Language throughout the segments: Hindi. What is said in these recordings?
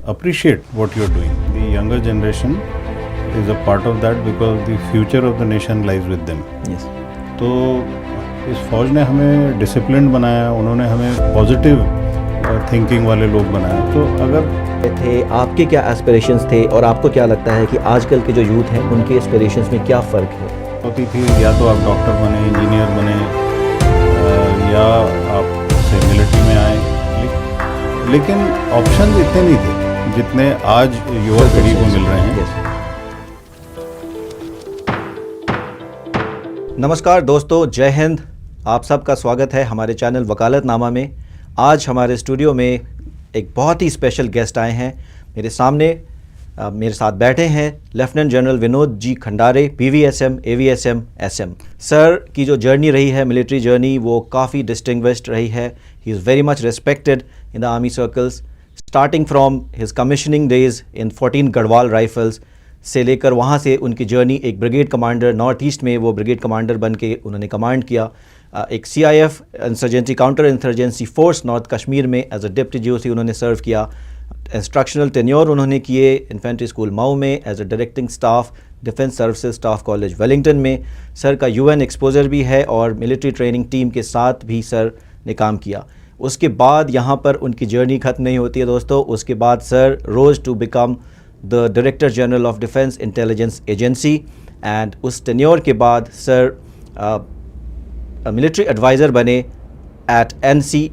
appreciate what you're doing. The younger generation is a part of that because the future of the nation lies with them. Yes. तो इस फौज ने हमें डिसिप्लिन बनाया, उन्होंने हमें पॉजिटिव थिंकिंग वाले लोग बनाया. तो अगर थे आपके क्या एस्पिरेशंस थे और आपको क्या लगता है कि आजकल के जो यूथ हैं उनके एस्पिरेशंस में क्या फ़र्क है? होती थी या तो आप डॉक्टर बने, इंजीनियर बने, या आप से मिलिट्री में आए, लेकिन ऑप्शन इतने नहीं थे जितने आज युवा पीढ़ी को मिल रहे हैं. नमस्कार दोस्तों, जय हिंद. आप सबका स्वागत है हमारे चैनल वकालतनामा में. आज हमारे स्टूडियो में एक बहुत ही स्पेशल गेस्ट आए हैं. मेरे सामने मेरे साथ बैठे हैं lieutenant general Vinod ji Khandare, PVSM, AVSM, SM. Sir की जो जर्नी रही है, मिलिट्री जर्नी, वो काफ़ी डिस्टिंग्विश्ड रही है. He is very much respected in the army circles, starting from his commissioning days in 14 Garhwal rifles से लेकर वहाँ से उनकी जर्नी एक ब्रिगेड कमांडर, नॉर्थ ईस्ट में वो ब्रिगेड कमांडर बन के उन्होंने कमांड किया. एक CIF insurgency counter insurgency force north Kashmir में एज अ डिप्टी GOC उन्होंने सर्व किया. इंस्ट्रक्शनल टेन्योर उन्होंने किए इन्फेंट्री स्कूल मऊ में as a directing staff defence services staff college Wellington में. सर का UN एक्सपोजर भी है और मिलिट्री ट्रेनिंग टीम के साथ भी सर ने काम किया. उसके बाद यहाँ पर उनकी जर्नी ख़त्म नहीं होती है दोस्तों. उसके बाद sir rose to become the director general of defence intelligence agency, and उस टेन्योर के बाद सर मिलिट्री एडवाइज़र बने at NC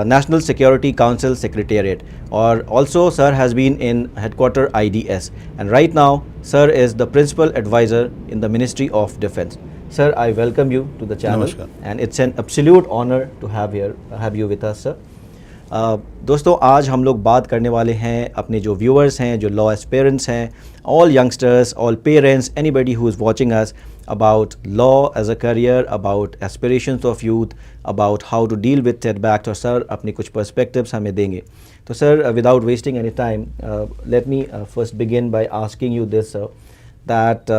National Security Council Secretariat, or also sir has been in headquarter IDS, and right now sir is the principal advisor in the Ministry of Defense. Sir, I welcome you to the channel. Namaskar. And it's an absolute honor to have you with us, sir. दोस्तों, आज हम लोग बात करने वाले हैं अपने जो व्यूअर्स हैं, जो लॉ एस्पिरेंट्स हैं, all youngsters, all parents, anybody who is watching us, about law as a career, about aspirations of youth, about how to deal with setbacks. और सर अपने कुछ perspectives हमें देंगे. तो sir, without wasting any time, let me first begin by asking you this, sir, that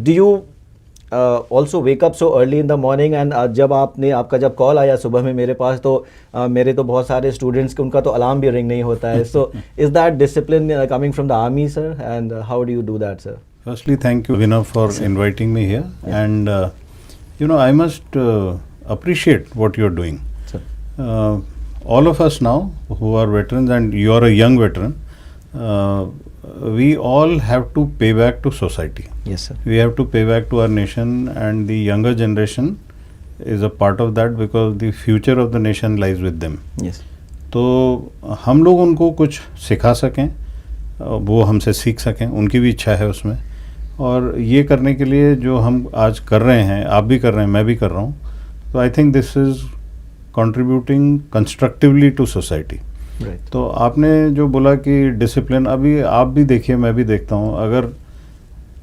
do you also wake up so early in the morning? And जब आपका जब कॉल आया सुबह में मेरे पास, तो मेरे तो बहुत सारे स्टूडेंट्स के उनका तो अलार्म भी रिंग नहीं होता है. So is that discipline coming from the army, sir? And how do you do that, sir? Firstly, thank you, Vinay, for inviting me here. Yeah. And, I must appreciate what you're doing. Sir. All of us now who are veterans, and you're a young veteran, we all have to pay back to society. Yes, sir. We have to pay back to our nation, and the younger generation is a part of that because the future of the nation lies with them. Yes. तो हम लोग उनको कुछ सिखा सकें, वो हमसे सीख सकें, उनकी भी इच्छा है उसमें. और ये करने के लिए जो हम आज कर रहे हैं, आप भी कर रहे हैं, मैं भी कर रहा हूँ, तो I think this is contributing constructively to society. तो आपने जो बोला कि डिसिप्लिन, अभी आप भी देखिए, मैं भी देखता हूँ, अगर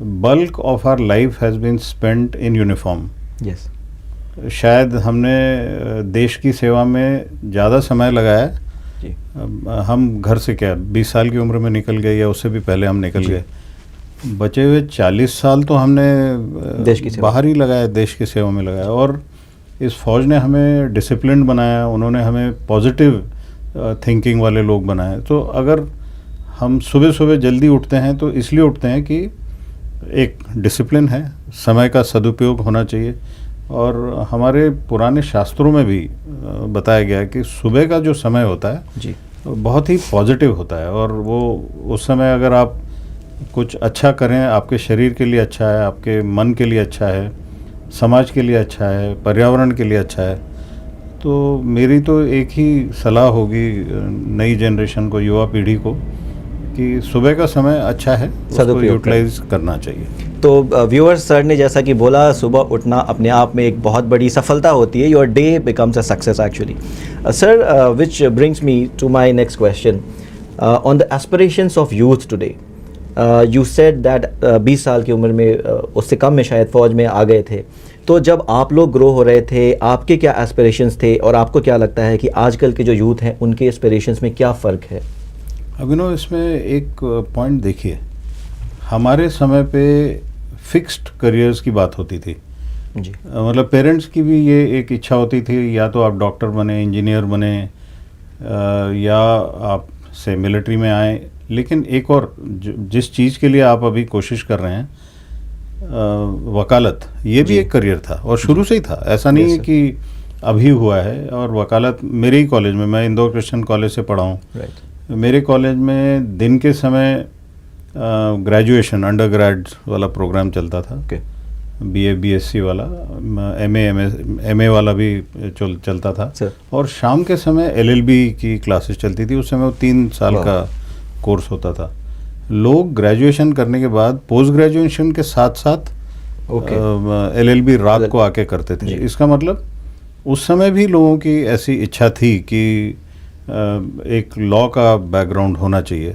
bulk of our life has been spent in uniform. Yes. शायद हमने देश की सेवा में ज़्यादा समय लगाया है. हम घर से क्या 20 साल की उम्र में निकल गए, या उससे भी पहले हम निकल गए. बचे हुए 40 साल तो हमने देश की बाहर ही लगाया, देश की सेवा में लगाया. और इस फौज ने हमें डिसिप्लिन बनाया, उन्होंने हमें पॉजिटिव थिंकिंग वाले लोग बनाए. तो अगर हम सुबह सुबह जल्दी उठते हैं तो इसलिए उठते हैं कि एक डिसिप्लिन है, समय का सदुपयोग होना चाहिए. और हमारे पुराने शास्त्रों में भी बताया गया है कि सुबह का जो समय होता है जी, बहुत ही पॉजिटिव होता है. और वो उस समय अगर आप कुछ अच्छा करें, आपके शरीर के लिए अच्छा है, आपके मन के लिए अच्छा है, समाज के लिए अच्छा है, पर्यावरण के लिए अच्छा है. तो मेरी तो एक ही सलाह होगी नई जनरेशन को, युवा पीढ़ी को, कि सुबह का समय अच्छा है, उसको यूटिलाइज करना चाहिए. तो व्यूअर्स, सर ने जैसा कि बोला, सुबह उठना अपने आप में एक बहुत बड़ी सफलता होती है. Your day becomes a success actually. Sir, which brings me to my next question on the aspirations of youth today. You said that 20 साल की उम्र में, उससे कम में शायद फ़ौज में आ गए थे. तो जब आप लोग ग्रो हो रहे थे, आपके क्या एस्पिरेशंस थे और आपको क्या लगता है कि आजकल के जो यूथ हैं उनके एस्पिरेशंस में क्या फ़र्क है? अभिनव, इसमें एक पॉइंट देखिए, हमारे समय पे फिक्स्ड करियर्स की बात होती थी जी. मतलब पेरेंट्स की भी ये एक इच्छा होती थी, या तो आप डॉक्टर बने, इंजीनियर बने, या आप से मिलिट्री में आए, लेकिन एक और जिस चीज़ के लिए आप अभी कोशिश कर रहे हैं, वकालत, ये भी एक करियर था और शुरू से ही था, ऐसा नहीं है कि अभी हुआ है। और वकालत मेरे ही कॉलेज में, मैं इंदौर क्रिश्चियन कॉलेज से पढ़ा हूँ, मेरे कॉलेज में दिन के समय ग्रेजुएशन अंडर ग्रेड वाला प्रोग्राम चलता था, BA BSc वाला, MA वाला भी चलता था, और शाम के समय LLB की क्लासेस चलती थी। उस समय वो 3 साल का कोर्स होता था। लोग ग्रेजुएशन करने के बाद पोस्ट ग्रेजुएशन के साथ साथ LLB रात को आके करते थे। इसका मतलब उस समय भी लोगों की ऐसी इच्छा थी कि एक लॉ का बैकग्राउंड होना चाहिए,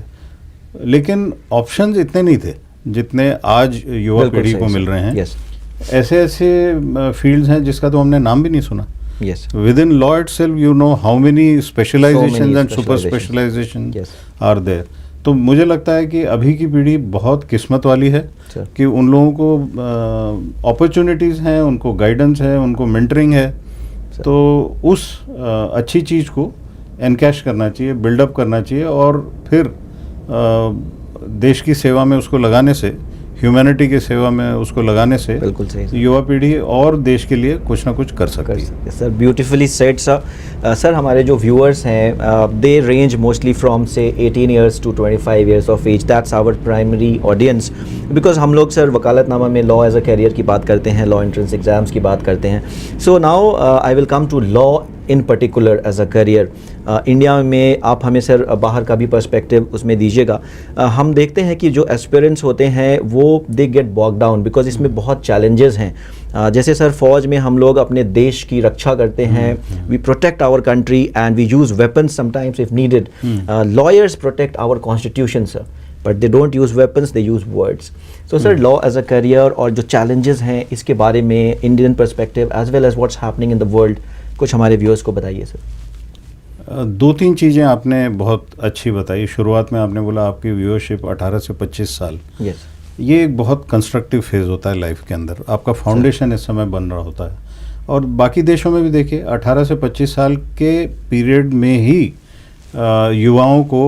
लेकिन ऑप्शंस इतने नहीं थे जितने आज युवा पीढ़ी को मिल रहे हैं। ऐसे ऐसे फील्ड्स हैं जिसका तो हमने नाम भी नहीं सुना। Within law itself you know how many specialisations and super specialisation are there. तो मुझे लगता है कि अभी की पीढ़ी बहुत किस्मत वाली है कि उन लोगों को अपॉर्चुनिटीज़ हैं, उनको गाइडेंस है, उनको मेंटरिंग है। तो उस अच्छी चीज़ को एनकैश करना चाहिए, बिल्डअप करना चाहिए, और फिर देश की सेवा में उसको लगाने से, ह्यूमैनिटी की सेवा में उसको लगाने से बिल्कुल सही युवा पीढ़ी और देश के लिए कुछ ना कुछ कर सकती है। Sir beautifully said sir. Sir हमारे जो व्यूअर्स हैं दे रेंज मोस्टली फ्रॉम से 18 years to 25 years of age, that's our primary audience, because हम लोग सर वकालतनामा में लॉ एज अ कैरियर की बात करते हैं, लॉ एंट्रेंस एग्जाम्स की बात करते हैं। So now I will come to law in particular as a career. India में आप हमें सर बाहर का भी पर्सपेक्टिव उसमें दीजिएगा। हम देखते हैं कि जो एस्पिरेंट्स होते हैं वो they get bog down because इसमें बहुत चैलेंजेस हैं। जैसे सर फौज में हम लोग अपने देश की रक्षा करते हैं, we protect our country and we use weapons sometimes if needed. Lawyers protect our constitution sir, but they don't use weapons, they use words. So sir law as a career और जो चैलेंजेस हैं इसके बारे में Indian perspective as well as what's happening in the world, कुछ हमारे व्यूअर्स को बताइए सर। 2-3 चीज़ें आपने बहुत अच्छी बताई। शुरुआत में आपने बोला आपकी व्यूअरशिप 18 से 25 साल। ये एक बहुत कंस्ट्रक्टिव फेज़ होता है लाइफ के अंदर, आपका फाउंडेशन इस समय बन रहा होता है। और बाकी देशों में भी देखिए 18 से 25 साल के पीरियड में ही युवाओं को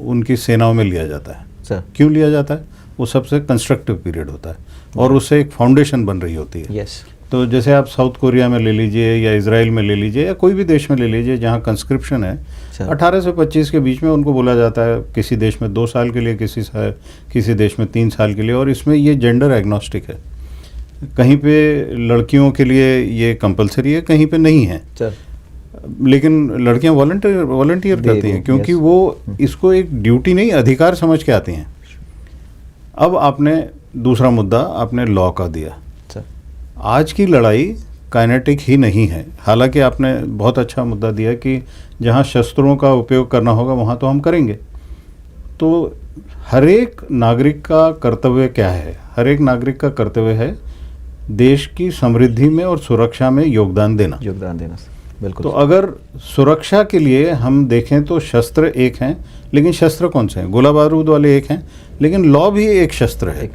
उनकी सेनाओं में लिया जाता है। क्यों लिया जाता है? वो सबसे कंस्ट्रक्टिव पीरियड होता है और उससे एक फाउंडेशन बन रही होती है। तो जैसे आप साउथ कोरिया में ले लीजिए या इजराइल में ले लीजिए या कोई भी देश में ले लीजिए जहाँ कंस्क्रिप्शन है, 18 से 25 के बीच में उनको बोला जाता है, किसी देश में 2 साल के लिए, किसी देश में 3 साल के लिए, और इसमें ये जेंडर एग्नोस्टिक है। कहीं पे लड़कियों के लिए ये कंपलसरी है, कहीं पे नहीं है, लेकिन लड़कियां वॉलंटियर करती हैं क्योंकि वो इसको एक ड्यूटी नहीं अधिकार समझ के आती हैं। अब आपने दूसरा मुद्दा आपने लॉ का दिया। आज की लड़ाई काइनेटिक ही नहीं है, हालांकि आपने बहुत अच्छा मुद्दा दिया कि जहां शस्त्रों का उपयोग करना होगा वहां तो हम करेंगे। तो हर एक नागरिक का कर्तव्य क्या है? हर एक नागरिक का कर्तव्य है देश की समृद्धि में और सुरक्षा में योगदान देना। बिल्कुल। तो अगर सुरक्षा के लिए हम देखें तो शस्त्र एक हैं, लेकिन शस्त्र कौन से हैं? गोला बारूद वाले एक हैं, लेकिन लॉ भी एक शस्त्र है।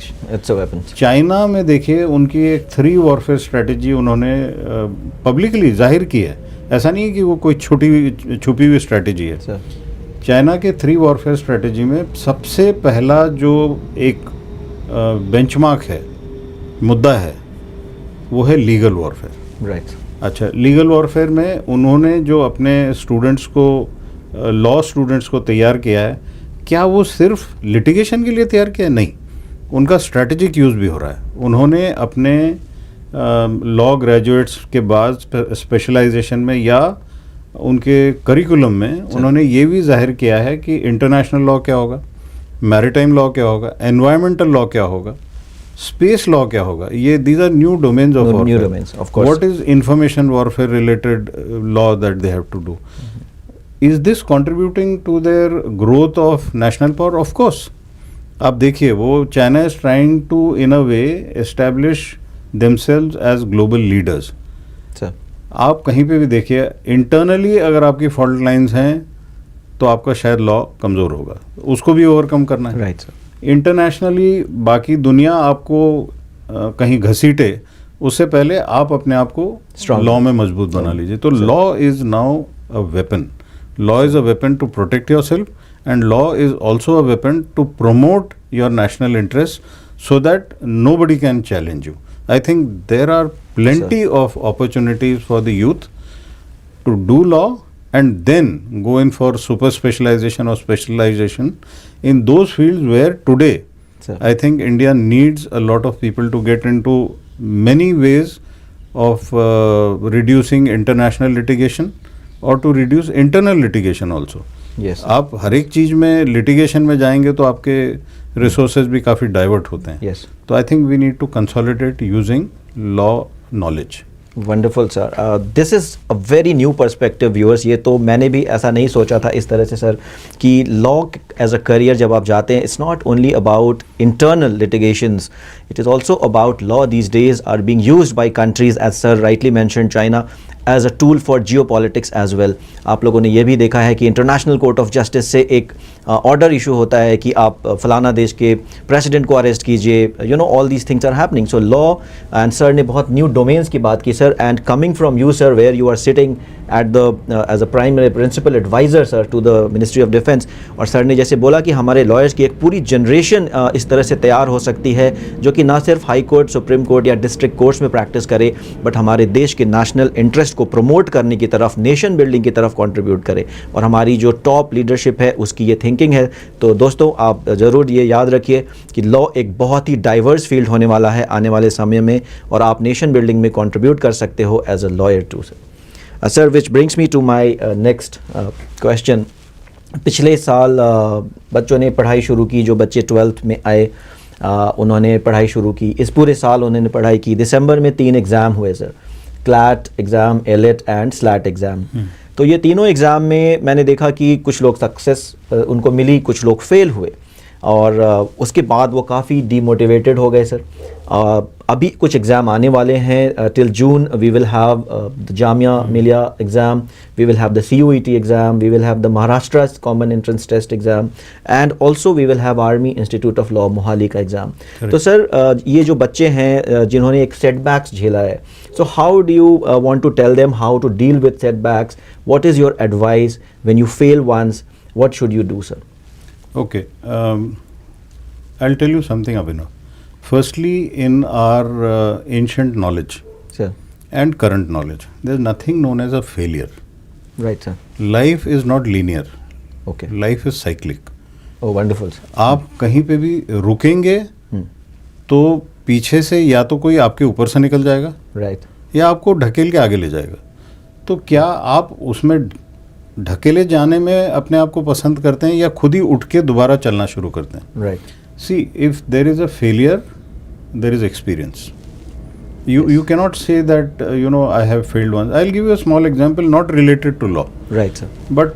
चाइना में देखिए उनकी एक 3 वॉरफेयर स्ट्रेटेजी उन्होंने पब्लिकली जाहिर की है। ऐसा नहीं है कि वो कोई छुपी हुई स्ट्रेटेजी है। चाइना के 3 वॉरफेयर स्ट्रेटेजी में सबसे पहला जो एक बेंचमार्क है, मुद्दा है, वो है लीगल वॉरफेयर। अच्छा, लीगल वॉरफेयर में उन्होंने जो अपने स्टूडेंट्स को, लॉ स्टूडेंट्स को तैयार किया है, क्या वो सिर्फ लिटिगेशन के लिए तैयार किया है? नहीं, उनका स्ट्रैटेजिक यूज़ भी हो रहा है। उन्होंने अपने लॉ ग्रेजुएट्स के बाद स्पेशलाइजेशन में या उनके करिकुलम में उन्होंने ये भी जाहिर किया है कि इंटरनेशनल लॉ क्या होगा, मैरीटाइम लॉ क्या होगा, एनवायरमेंटल लॉ क्या होगा, स्पेस लॉ क्या होगा। ये these are new domains of warfare. What is information warfare related law that they have to do? Is this contributing to their growth of national power? Of course. आप देखिए वो China is trying to in a way establish themselves as global leaders. आप कहीं पे भी देखिए इंटरनली अगर आपकी फॉल्ट लाइंस हैं तो आपका शायद लॉ कमज़ोर होगा, उसको भी ओवरकम करना है। Right sir. इंटरनेशनली बाकी दुनिया आपको कहीं घसीटे उससे पहले आप अपने आप को लॉ में मजबूत बना लीजिए। तो law is now a weapon, Law is a weapon to protect yourself, and law is also a weapon to promote your national interests so that nobody can challenge you. I think there are plenty of opportunities for the youth to do law and then go in for super specialization or specialization in those fields where today Sir. I think India needs a lot of people to get into many ways of reducing international litigation or to reduce internal litigation also. Yes. आप हर एक चीज में लिटिगेशन में जाएंगे तो आपके रिसोर्सेज भी काफ़ी डाइवर्ट होते हैं. Yes. तो I think we need to consolidate using law knowledge. Wonderful sir. This is a very new perspective viewers. ये तो मैंने भी ऐसा नहीं सोचा था इस तरह से सर कि लॉ एज अ करियर जब आप जाते हैं, it's not only about internal litigations, it is also about law these days are being used by countries as sir rightly mentioned China as a tool for geopolitics as well. आप लोगों ने ये भी देखा है कि इंटरनेशनल कोर्ट ऑफ जस्टिस से एक ऑर्डर इशू होता है कि आप फलाना देश के प्रेसिडेंट को अरेस्ट कीजिए. You know all these things are happening. So law and sir ने बहुत न्यू डोमेन्स की बात की sir. And coming from you sir, where you are sitting at the as a primary principal adviser sir to the ministry of defence, और सर ने जैसे बोला कि हमारे लॉयर्स की एक पूरी जनरेशन इस तरह से तैयार हो सकती है जो कि ना सिर्फ हाई कोर्ट, सुप्रीम कोर्ट या डिस्ट्रिक्ट कोर्ट्स में प्रैक्टिस करे, बट हमारे देश के नेशनल इंटरेस्ट को प्रमोट करने की तरफ, नेशन बिल्डिंग की तरफ कंट्रीब्यूट करे. और हमारी जो टॉप लीडरशिप है उसकी ये थिंकिंग है. तो दोस्तों आप ज़रूर ये याद रखिए कि लॉ एक बहुत ही डाइवर्स फील्ड होने वाला है आने वाले समय में, और आप नेशन बिल्डिंग में कंट्रीब्यूट कर सकते हो as a lawyer too sir. Sir, which brings me to my next question. पिछले साल बच्चों ने पढ़ाई शुरू की, जो बच्चे 12th में आए उन्होंने पढ़ाई शुरू की. इस पूरे साल उन्होंने पढ़ाई की. दिसंबर में 3 एग्ज़ाम हुए sir, CLAT exam, AILET and slate exam. तो ये तीनों एग्ज़ाम में मैंने देखा कि कुछ लोग सक्सेस उनको मिली, कुछ लोग फेल हुए, और उसके बाद वो काफ़ी डीमोटिवेटेड हो गए सर. अभी कुछ एग्ज़ाम आने वाले हैं. Till June we will have the Jamia Millia exam, we will have the CUET exam, we will have the Maharashtra common entrance test exam, and also we will have army institute of law Mohali का एग्ज़ाम. तो सर ये जो बच्चे हैं जिन्होंने एक सेटबैक्स झेला है, so how do you want to tell them how to deal with setbacks? What is your advice when you fail once? What should you do sir? Okay, I'll tell you something, Abhinav. Firstly, in our ancient knowledge Sir. and current knowledge, there's nothing known as a failure. Right sir. Life is not linear. Okay. Life is cyclic. Oh, wonderful sir. आप कहीं पे भी रुकेंगे तो पीछे से या तो कोई आपके ऊपर से निकल जाएगा, Right. या आपको ढकेल के आगे ले जाएगा. तो क्या आप उसमें ढकेले जाने में अपने आप को पसंद करते हैं या खुद ही उठ के दोबारा चलना शुरू करते हैं? Right. See if there is a failure there is experience. you cannot say that I have failed once. I'll give you a small example not related to law. Right sir. But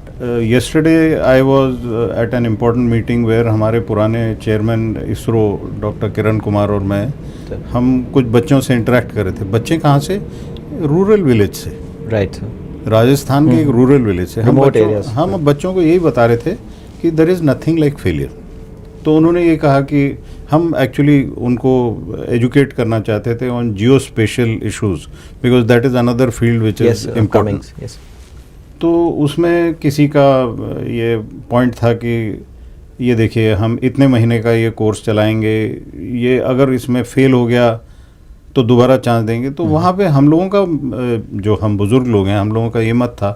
yesterday I was at an important meeting where हमारे पुराने चेयरमैन इसरो डॉक्टर किरण कुमार और मैं, हम कुछ बच्चों से इंटरेक्ट कर रहे थे. बच्चे कहाँ से? रूरल विलेज से. Right sir. राजस्थान के एक रूरल विलेज से. हम बच्चों को यही बता रहे थे कि there is nothing like failure. तो उन्होंने ये कहा कि हम एक्चुअली उनको एजुकेट करना चाहते थे on Jio special issues because that is another field which is important. तो उसमें किसी का ये पॉइंट था कि ये देखिए हम इतने महीने का ये कोर्स चलाएंगे, ये अगर इसमें फेल हो गया तो दोबारा चांस देंगे. तो वहाँ पे हम लोगों का, जो हम बुज़ुर्ग लोग हैं, हम लोगों का ये मत था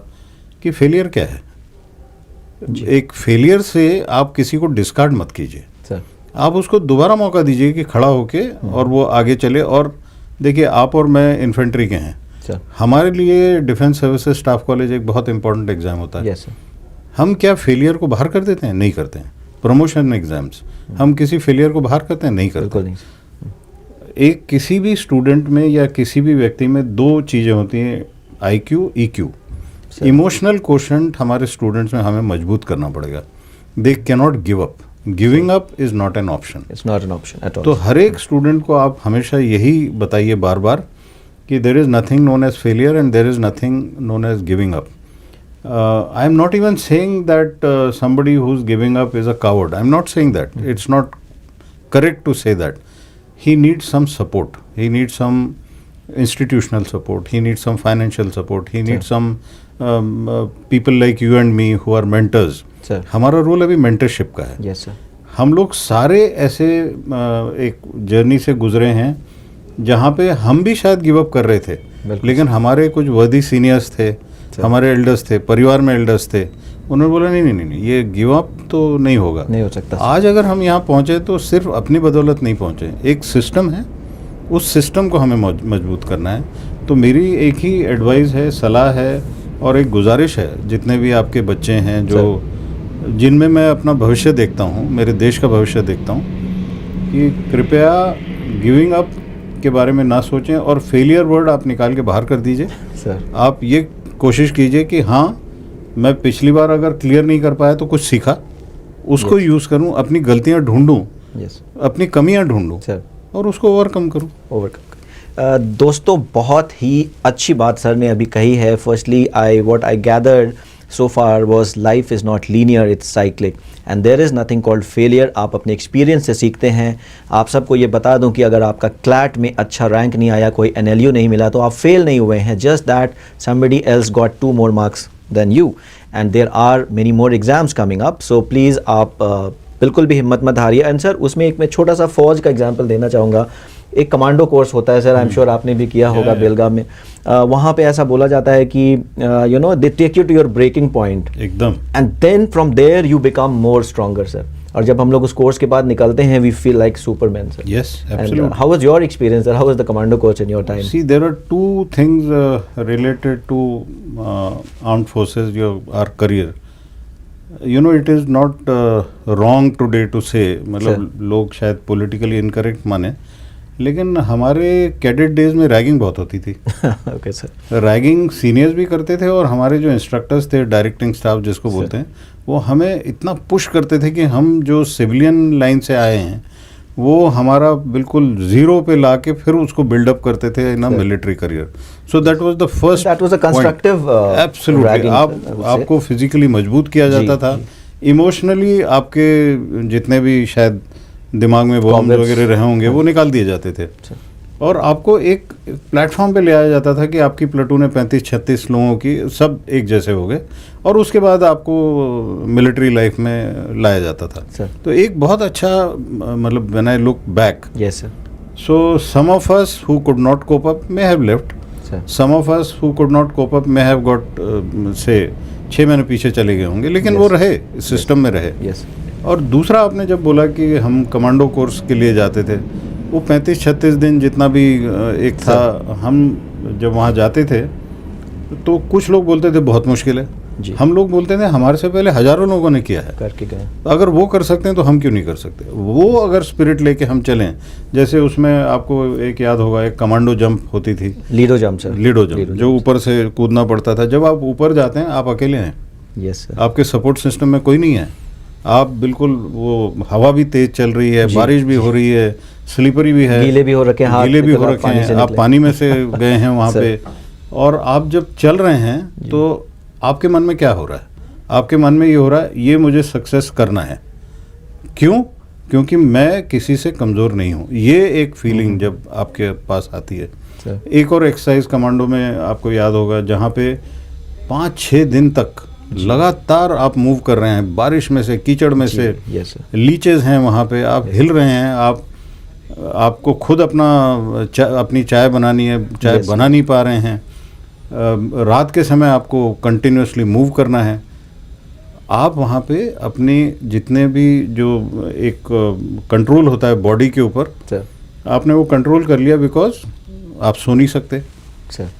कि फेलियर क्या है. एक फेलियर से आप किसी को डिस्कार्ड मत कीजिए, आप उसको दोबारा मौका दीजिए कि खड़ा होके और वो आगे चले. और देखिए आप और मैं इन्फेंट्री के हैं, हमारे लिए डिफेंस सर्विसेज स्टाफ कॉलेज एक बहुत इंपॉर्टेंट एग्ज़ाम होता है. हम क्या फेलियर को बाहर कर देते हैं? नहीं करते हैं. प्रमोशन एग्ज़ाम्स हम किसी फेलियर को बाहर करते हैं? नहीं करते. एक किसी भी स्टूडेंट में या किसी भी व्यक्ति में 2 चीज़ें होती हैं, IQ, EQ. इमोशनल कोशेंट हमारे स्टूडेंट्स में हमें मजबूत करना पड़ेगा. They cannot give up. Giving up is not an option. It's not an option at all. तो हर एक स्टूडेंट को आप हमेशा यही बताइए बार बार कि there is nothing known as failure and there is nothing known as giving up. I am not even saying that somebody who's giving up is a coward. I'm not saying that. It's not correct to say that. He needs some support. He needs some institutional support. He needs some financial support. He needs some people like you and me who are mentors, sir. हमारा रोल अभी मेंटरशिप का है। Yes sir. हम लोग सारे ऐसे एक जर्नी से गुजरे हैं जहाँ पे हम भी शायद गिव अप कर रहे थे, लेकिन हमारे कुछ वर्दी सीनियर्स थे, हमारे एल्डर्स थे, परिवार में एल्डर्स थे, उन्होंने बोला नहीं नहीं नहीं नहीं, ये गिव अप तो नहीं होगा, नहीं हो सकता। आज अगर हम यहाँ पहुँचे तो सिर्फ अपनी बदौलत नहीं पहुँचे, एक सिस्टम है, उस सिस्टम को हमें मजबूत करना है। तो मेरी एक ही एडवाइस है, सलाह है और एक गुजारिश है, जितने भी आपके बच्चे हैं जो जिनमें मैं अपना भविष्य देखता हूँ, मेरे देश का भविष्य देखता हूँ, कि कृपया गिविंग अप के बारे में ना सोचें और फेलियर वर्ड आप निकाल के बाहर कर दीजिए सर। आप ये कोशिश कीजिए कि हाँ, मैं पिछली बार अगर क्लियर नहीं कर पाया तो कुछ सीखा, उसको यूज़ करूँ, अपनी गलतियाँ ढूंढूँ, अपनी कमियाँ ढूंढूँ और उसको ओवरकम करूँ। दोस्तों, बहुत ही अच्छी बात सर ने अभी कही है। Firstly what I gathered so far was life is not linear, it's cyclic and there is nothing called failure। आप अपने एक्सपीरियंस से सीखते हैं। आप सबको ये बता दूं कि अगर आपका क्लैट में अच्छा रैंक नहीं आया, कोई NLU नहीं मिला, तो आप फेल नहीं हुए हैं, just that somebody else got 2 more marks than you and there are many more exams coming up, so please आप बिल्कुल भी हिम्मत मत हारिए। एंड सर, उसमें एक मैं छोटा सा फौज का एग्जांपल देना चाहूँगा। एक कमांडो कोर्स होता है सर, आई एम श्योर आपने भी किया होगा बेलगाम में। वहाँ पे ऐसा बोला जाता है कि you know they take you to your breaking point एकदम, and then from there you become more stronger sir. और जब हम लोग उस कोर्स के बाद निकलते हैं, we feel like Superman sir. Yes, absolutely. How was your experience sir? How was the commando course in your time? See, there are 2 things related to armed forces, your career. You know, it is not wrong today to say, मतलब लोग शायद पॉलिटिकली इनकरेक्ट माने, लेकिन हमारे कैडेट डेज में रैगिंग बहुत होती थी। Okay sir. रैगिंग सीनियर्स भी करते थे और हमारे जो इंस्ट्रक्टर्स थे, डायरेक्टिंग स्टाफ जिसको बोलते हैं, वो हमें इतना पुश करते थे कि हम जो सिविलियन लाइन से आए हैं वो हमारा बिल्कुल जीरो पे ला के फिर उसको बिल्डअप करते थे in a military career. So that was the first, that was a constructive, absolutely. आपको फिजिकली मजबूत किया जाता था, इमोशनली आपके जितने भी शायद दिमाग में बॉम्ब वगैरह रहे होंगे वो निकाल दिए जाते थे, और आपको एक प्लेटफॉर्म पे ले आया जाता था कि आपकी प्लेटून में 35-36 लोगों की सब एक जैसे हो गए, और उसके बाद आपको मिलिट्री लाइफ में लाया जाता था। तो एक बहुत अच्छा, मतलब when I look back, yes sir, so some of us who could not cope up may have left, some of us who could not cope up may have got say 6 महीने पीछे चले गए होंगे, लेकिन वो रहे, सिस्टम में रहे। और दूसरा, आपने जब बोला कि हम कमांडो कोर्स के लिए जाते थे, वो 35-36 दिन जितना भी एक था, हम जब वहाँ जाते थे तो कुछ लोग बोलते थे बहुत मुश्किल है, हम लोग बोलते थे हमारे से पहले हज़ारों लोगों ने किया है, करके गए, अगर वो कर सकते हैं तो हम क्यों नहीं कर सकते। वो अगर स्पिरिट लेके हम चलें, जैसे उसमें आपको एक याद होगा, एक कमांडो जंप होती थी, ludo jump sir, ludo jump, जो ऊपर से कूदना पड़ता था। जब आप ऊपर जाते हैं आप अकेले हैं, यस सर, आपके सपोर्ट सिस्टम में कोई नहीं है, आप बिल्कुल, वो हवा भी तेज चल रही है, बारिश भी हो रही है, स्लीपरी भी है, गीले भी हो रखे हैं, गीले भी हो रखे हैं, आप पानी में से गए हैं वहाँ पे, और आप जब चल रहे हैं तो आपके मन में क्या हो रहा है? आपके मन में ये हो रहा है, ये मुझे सक्सेस करना है। क्यों? क्योंकि मैं किसी से कमज़ोर नहीं हूँ। ये एक फीलिंग जब आपके पास आती है। एक और एक्सरसाइज कमांडो में आपको याद होगा, जहाँ पे 5-6 दिन तक लगातार आप मूव कर रहे हैं, बारिश में से, कीचड़ में से, लीचेज हैं वहाँ पे, आप हिल रहे हैं, आपको खुद अपनी चाय बनानी है, चाय बना नहीं पा रहे हैं, रात के समय आपको कंटिन्यूसली मूव करना है। आप वहाँ पे अपनी जितने भी जो एक कंट्रोल होता है बॉडी के ऊपर, आपने वो कंट्रोल कर लिया, बिकॉज आप सो नहीं सकते,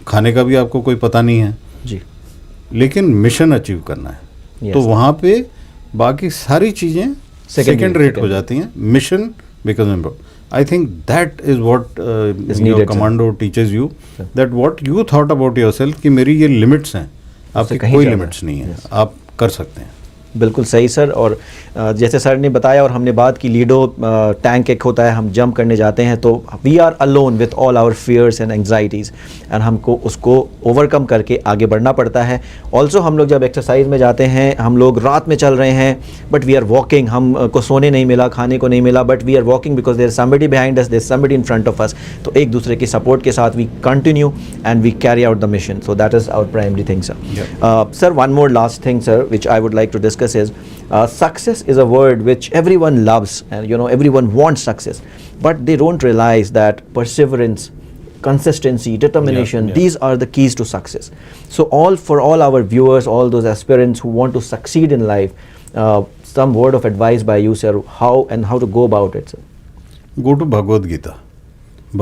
खाने का भी आपको कोई पता नहीं है जी, लेकिन मिशन अचीव करना है। तो वहाँ पे बाकी सारी चीज़ें सेकेंड रेट हो जाती हैं, mission because I think that is what your commando teaches you, that what you thought about yourself कि मेरी ये लिमिट्स हैं, आपकी कोई लिमिट्स नहीं है, आप कर सकते हैं। बिल्कुल सही सर। और जैसे सर ने बताया और हमने बात की, लीडो टैंक एक होता है, हम जंप करने जाते हैं तो we are alone with all our fears and anxieties, and हमको उसको ओवरकम करके आगे बढ़ना पड़ता है। ऑल्सो हम लोग जब एक्सरसाइज में जाते हैं, हम लोग रात में चल रहे हैं बट वी आर वॉकिंग, हमको सोने नहीं मिला, खाने को नहीं मिला, but we are walking because there is somebody behind us, there is somebody in front of us. तो एक दूसरे की सपोर्ट के साथ we continue and we carry out the mission. So that is our primary thing sir. Sir, one more last thing sir, which I would like to discuss is success is a word which everyone loves, and everyone wants success, but they don't realize that perseverance, consistency, determination, these are the keys to success. So for all our viewers, all those aspirants who want to succeed in life, some word of advice by you sir, how to go about it sir? Go to Bhagavad Gita.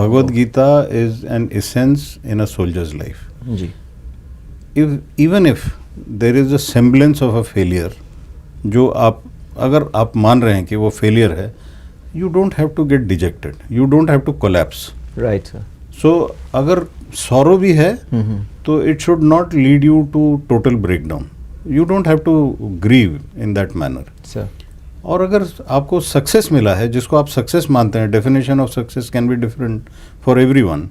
Bhagavad Gita is an essence in a soldier's life. जी. Even if there is a semblance of a failure, जो अगर आप मान रहे हैं कि वो फेलियर है, you don't have to get dejected, you don't have to collapse. Right sir. So अगर sorrow भी है तो it should not lead you to total breakdown. You don't have to grieve in that manner. Sir. और अगर आपको सक्सेस मिला है, जिसको आप सक्सेस मानते हैं, definition of success can be different for everyone,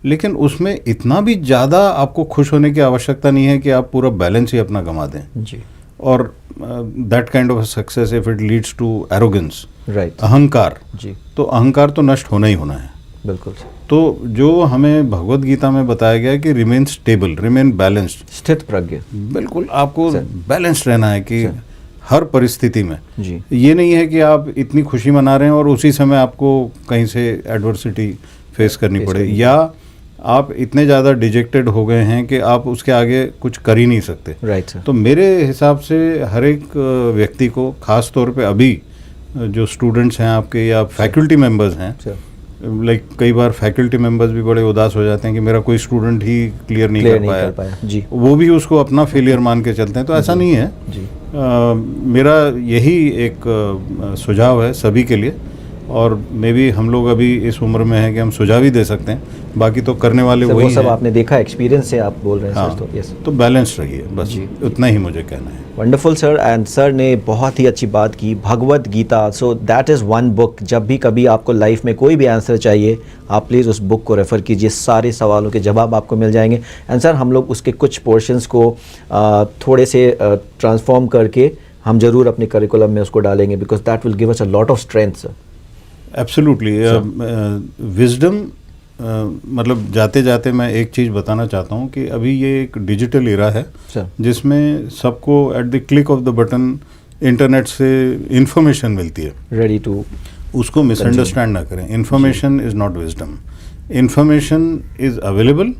लेकिन उसमें इतना भी ज़्यादा आपको खुश होने की आवश्यकता नहीं है कि आप पूरा बैलेंस ही अपना गंवा दें जी. और that kind of success if it leads to arrogance, right, अहंकार जी, तो अहंकार तो नष्ट होना ही होना है. बिल्कुल. तो जो हमें भगवद गीता में बताया गया कि रिमेन स्टेबल, रिमेन बैलेंस्ड, स्थित प्रज्ञ, बिल्कुल आपको बैलेंस्ड रहना है कि हर परिस्थिति में जी. ये नहीं है कि आप इतनी खुशी मना रहे हैं और उसी समय आपको कहीं से एडवर्सिटी फेस करनी पड़े, या आप इतने ज़्यादा डिजेक्टेड हो गए हैं कि आप उसके आगे कुछ कर ही नहीं सकते. Right sir. तो मेरे हिसाब से हर एक व्यक्ति को, खास तौर पे अभी जो स्टूडेंट्स हैं आपके या फैकल्टी मेंबर्स हैं, लाइक कई बार फैकल्टी मेंबर्स भी बड़े उदास हो जाते हैं कि मेरा कोई स्टूडेंट ही क्लियर नहीं कर पाया जी. वो भी उसको अपना फेलियर मान के चलते हैं. तो ऐसा नहीं है जी. मेरा यही एक सुझाव है सभी के लिए, और मे भी हम लोग अभी इस उम्र में हैं कि हम सुझाव ही दे सकते हैं, बाकी तो करने वाले वही वो सब हैं. आपने देखा, एक्सपीरियंस से आप बोल रहे हैं. हाँ, सर, तो यस, तो बैलेंस रहिए, बस उतना ही मुझे कहना है. Wonderful sir. एंड सर ने बहुत ही अच्छी बात की, Bhagavad Gita. So that is one book. जब भी कभी आपको लाइफ में कोई भी आंसर चाहिए, आप प्लीज़ उस बुक को रेफ़र कीजिए, सारे सवालों के जवाब आपको मिल जाएंगे. एंड सर, हम लोग उसके कुछ पोर्शंस को थोड़े से ट्रांसफॉर्म करके हम ज़रूर अपने करिकुलम में उसको डालेंगे, because that will give us a lot of strength sir. Absolutely. Wisdom, मतलब जाते जाते मैं एक चीज़ बताना चाहता हूँ कि अभी ये एक डिजिटल एरा है जिसमें सबको at the click of the button internet से इंफॉर्मेशन मिलती है, रेडी टू. उसको मिसअंडरस्टैंड ना करें. Information is not wisdom. Information is available.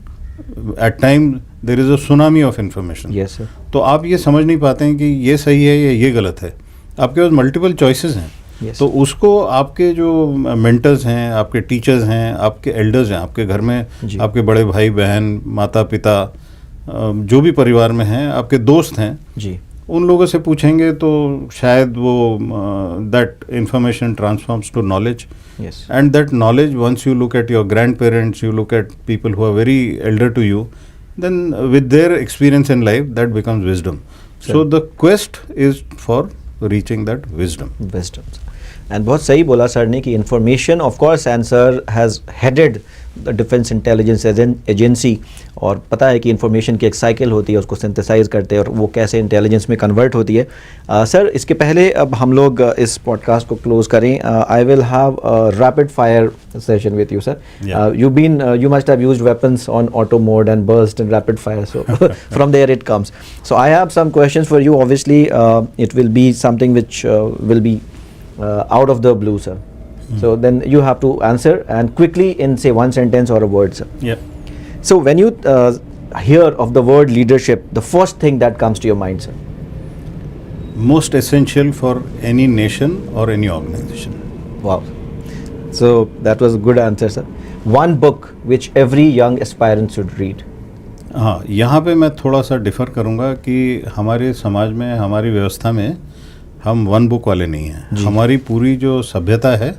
At time there is a tsunami of information. Yes sir. तो आप ये समझ नहीं पाते हैं कि ये सही है या ये गलत है. आपके पास मल्टीपल चॉइसेस हैं. Yes. तो उसको आपके जो मेंटर्स हैं, आपके टीचर्स हैं, आपके एल्डर्स हैं, आपके घर में आपके बड़े भाई बहन, माता पिता, जो भी परिवार में हैं, आपके दोस्त हैं जी, उन लोगों से पूछेंगे तो शायद वो that information transforms to knowledge. And that knowledge, once you look at your grandparents, you look at people who are very elder to you, then with their experience in life that becomes wisdom. So the quest is for reaching that wisdom. And बहुत सही बोला सर ने कि information, of course, and sir has headed the defence intelligence agency, और पता है कि इन्फॉर्मेशन की एक साइकिल होती है, उसको सिंथेसाइज करते हैं और वो कैसे इंटेलिजेंस में कन्वर्ट होती है. सर, इसके पहले अब हम लोग इस पॉडकास्ट को क्लोज करें, I will have rapid fire session with you sir. You must have used weapons on auto mode and burst and rapid fire, so from there it comes. So I have some questions for you. Obviously it will be something which will be out of the blue sir. So then you have to answer, and quickly in say one sentence or a word sir. Yeah. So when you hear of the word leadership, the first thing that comes to your mind sir? Most essential for any nation or any organization. Wow. So that was a good answer sir. One book which every young aspirant should read. हाँ, यहाँ पे मैं थोड़ा सा डिफ़र करूँगा कि हमारे समाज में, हमारी व्यवस्था में हम वन बुक वाले नहीं हैं. हमारी पूरी जो सभ्यता है,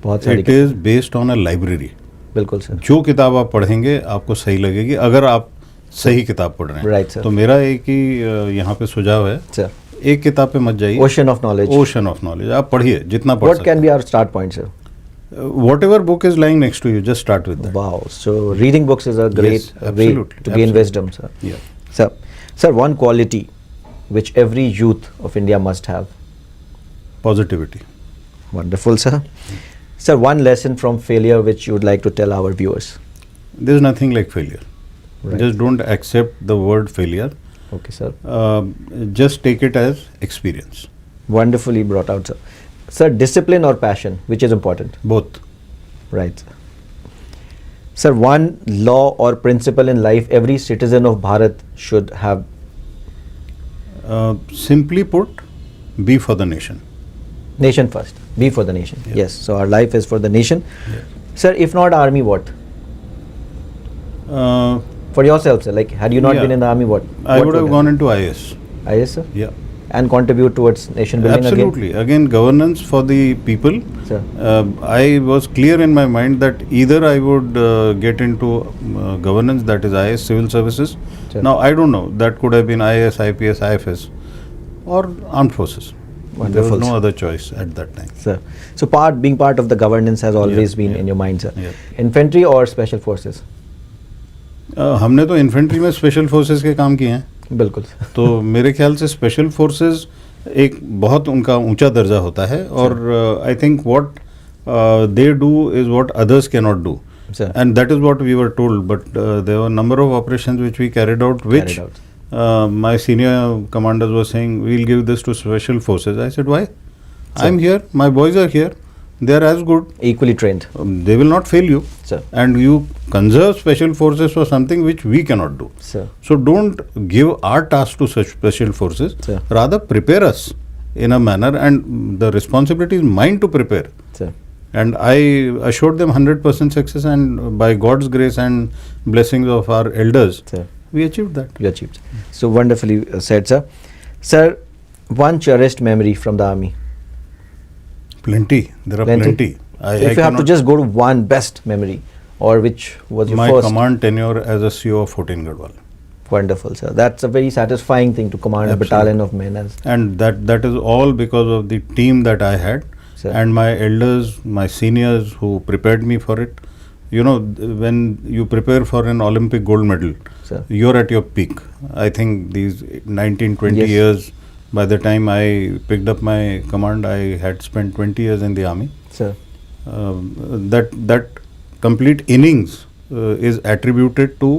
it is based on a library. बिल्कुल सर. जो किताब आप पढ़ेंगे आपको सही लगेगी, अगर आप सही किताब पढ़ रहे हैं. Right sir. तो मेरा एक ही यहाँ पे सुझाव है एक किताब पे मत जाइए. Ocean of knowledge. Ocean of knowledge आप पढ़िए जितना पढ़ What सकते can be our start point, sir? Whatever book is lying next to you just start with that. Wow. So reading books is a great Yes, way absolutely, to gain absolutely. wisdom, sir. Yeah. Sir, one quality which every youth of India must have. Positivity. Wonderful, sir. Sir, one lesson from failure which you would like to tell our viewers. There is nothing like failure. Right. Just don't accept the word failure. Okay, sir. Just take it as experience. Wonderfully brought out, sir. Sir, discipline or passion, which is important? Both. Right. Sir, one law or principle in life every citizen of Bharat should have. Simply put, be for the nation. Nation first. Be for the nation. Yeah. Yes. So our life is for the nation. Yeah. Sir, if not army, what? For yourself, sir. Like, had you not Yeah. been in the army, what? I what would have gone into IAS. IAS, sir? Yeah. And contribute towards nation building Absolutely. Again, governance for the people. again? Sir. I was clear in my mind that either I would get into governance, that is IAS, civil services. Sure. Now, I don't know. That could have been IAS, IPS, IFS, or armed forces. There Wonderful, was no sir. other choice at that time. Sir. So being part of the governance has always been yeah. in your mind, sir. Yeah. Infantry or special forces? हमने तो इन्फेंट्री में स्पेशल फोर्सेस के काम किए हैं. बिल्कुल sir. तो मेरे ख्याल से स्पेशल फोर्सेस एक बहुत उनका ऊंचा दर्जा होता है और I think what they do is what others can not do. Sir. And that is what we were told, but there were a number of operations which we carried out, which Carried out. My senior commanders were saying, we'll give this to special forces. I said, why? I'm here, my boys are here, they are as good, Equally trained, they will not fail you. sir. And you conserve special forces for something which we cannot do. Sir. So don't give our task to such special forces, Sir. rather prepare us in a manner, and the responsibility is mine to prepare. Sir. And I assured them 100% success, and by God's grace and blessings of our elders, Sir. we achieved that. You achieved. So wonderfully said, sir. Sir, one cherished memory from the army. Plenty. There are plenty. So if you have to just go to one best memory, or which was your my first? command tenure as a CO of 14 Garhwal. Wonderful, sir. That's a very satisfying thing to command a Absolutely. battalion of men. As And that is all because of the team that I had, Sir. and my elders, my seniors who prepared me for it. You know, when you prepare for an Olympic gold medal, Sir. you're at your peak. I think these 19, 20 Yes. years, by the time I picked up my command, I had spent 20 years in the army. sir. That complete innings is attributed to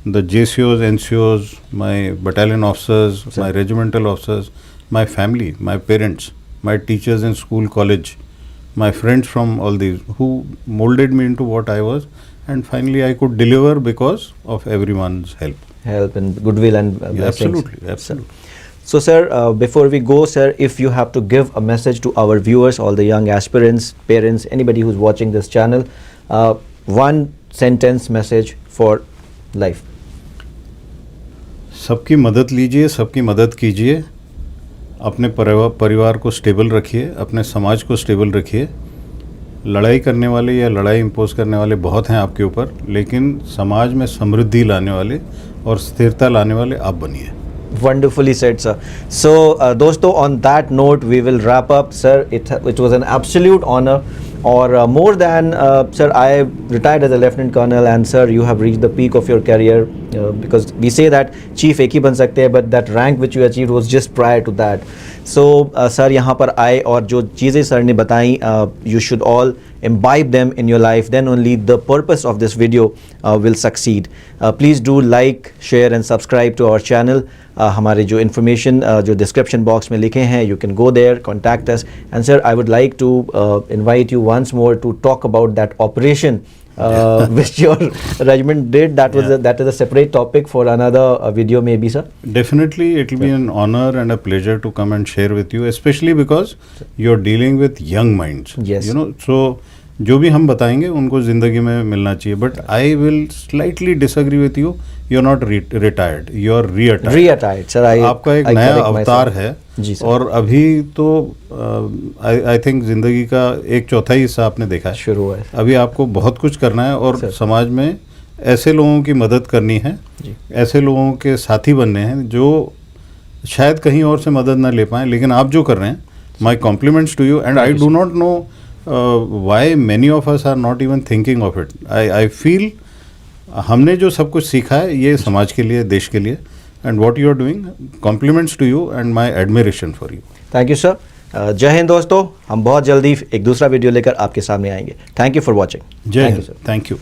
the JCOs, NCOs, my battalion officers, Sir. my regimental officers, my family, my parents, my teachers in school, college, my friends from all these who molded me into what I was, and finally I could deliver because of everyone's help. Help and goodwill and blessings. Absolutely, Sir. absolutely. So, sir, before we go, sir, if you have to give a message to our viewers, all the young aspirants, parents, anybody who's watching this channel, one sentence message for life. सबकी मदद लीजिए, सबकी मदद कीजिए, अपने परिवार को स्टेबल रखिए, अपने समाज को स्टेबल रखिए. लड़ाई करने वाले या लड़ाई इम्पोज करने वाले बहुत हैं आपके ऊपर, लेकिन समाज में समृद्धि लाने वाले और स्थिरता लाने वाले आप बनिए. Wonderfully said, sir. So, दोस्तों, on that note, we will wrap up, sir. It was an absolute honor, or more than, sir, I retired as a lieutenant colonel, and sir, you have reached the peak of your career, because we say that chief एक ही बन सकते हैं, but that rank which you achieved was just prior to that. So, sir, यहाँ पर आए और जो चीज़ें sir ने बताई, you should all imbibe them in your life, then only the purpose of this video will succeed. Please do like, share and subscribe to our channel. हमारे जो information जो description box में लिखे हैं, you can go there, contact us. And sir, I would like to invite you once more to talk about that operation which your regiment did. That was that is a separate topic for another video maybe, sir. Definitely, it will be an honor and a pleasure to come and share with you, especially because you're dealing with young minds. Yes. You know, so जो भी हम बताएंगे उनको जिंदगी में मिलना चाहिए. But I will slightly disagree with you. You're not retired. You're re-attired. Re-attired, sir. आपका एक नया अवतार है. जी सर. और अभी तो आई थिंक जिंदगी का एक चौथाई हिस्सा आपने देखा है. शुरू हुआ है. अभी आपको बहुत कुछ करना है और सर. समाज में ऐसे लोगों की मदद करनी है, जी. ऐसे लोगों के साथी बनने हैं जो शायद कहीं और से मदद ना ले पाएँ, लेकिन आप जो कर रहे हैं, my compliments to you, and I do not know why many of us are not even thinking of it. I feel हमने जो सब कुछ सीखा है ये समाज के लिए, देश के लिए, and what you are doing, compliments to you and my admiration for you. Thank you sir. जय हिंद दोस्तों, हम बहुत जल्दी एक दूसरा वीडियो लेकर आपके सामने आएंगे. Thank you for watching. जय हिंद. Thank you.